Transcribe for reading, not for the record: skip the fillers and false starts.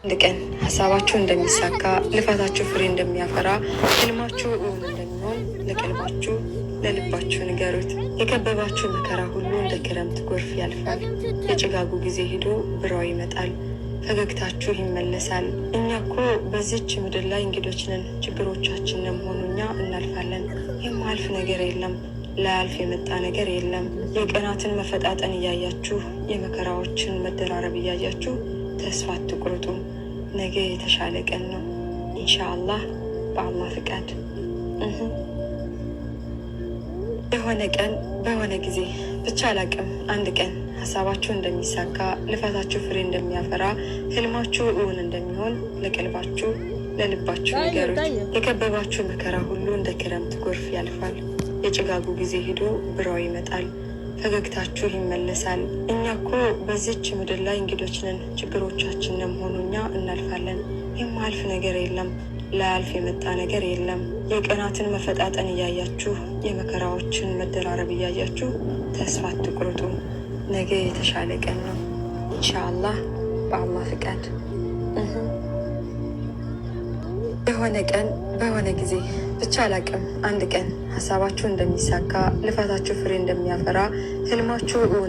አንድ ቀን ሀሳባችሁ እንደሚሳካ ልፋታችሁ ፍሬ እንደሚያፈራ ህልማችሁ እውን እንደሚሆን ለቀልባችሁ ለልባችሁ ንገሩት። የከበባችሁ መከራ ሁሉ እንደ ክረምት ጎርፍ ያልፋል። የጭጋጉ ጊዜ ሄዶ ብራው ይመጣል። ፈገግታችሁ ይመለሳል። እኛ እኮ በዚች ምድር ላይ እንግዶች ነን። ችግሮቻችን ለመሆኑ እኛ እናልፋለን። የማያልፍ ነገር የለም። ላያልፍ የመጣ ነገር የለም። የቀናትን መፈጣጠን እያያችሁ የመከራዎችን መደራረብ እያያችሁ ተስፋ አትቁረጡ። ነገ የተሻለ ቀን ነው ኢንሻአላህ በአላህ ፍቃድ። የሆነ ቀን በሆነ ጊዜ ብቻ አላቅም፣ አንድ ቀን ሀሳባችሁ እንደሚሳካ ልፋታችሁ ፍሬ እንደሚያፈራ ህልማችሁ እውን እንደሚሆን ለቀልባችሁ ለልባችሁ ንገሩት። የከበባችሁ መከራ ሁሉ እንደ ክረምት ጎርፍ ያልፋል። የጭጋጉ ጊዜ ሄዶ ብራው ይመጣል። ፈገግታችሁ ይመለሳል። እኛ እኮ በዚች ምድር ላይ እንግዶች ነን። ችግሮቻችን ለመሆኑ እኛ እናልፋለን። የማያልፍ ነገር የለም። ላያልፍ የመጣ ነገር የለም። የቀናትን መፈጣጠን እያያችሁ የመከራዎችን መደራረብ እያያችሁ ተስፋ አትቁረጡ። ነገ የተሻለ ቀን ነው ኢንሻአላህ በአላህ ፍቃድ። የሆነ ቀን በሆነ ጊዜ ብቻ አላቅም፣ አንድ ቀን ሀሳባችሁ እንደሚሳካ ልፋታችሁ ፍሬ እንደሚያፈራ ህልማችሁ እውን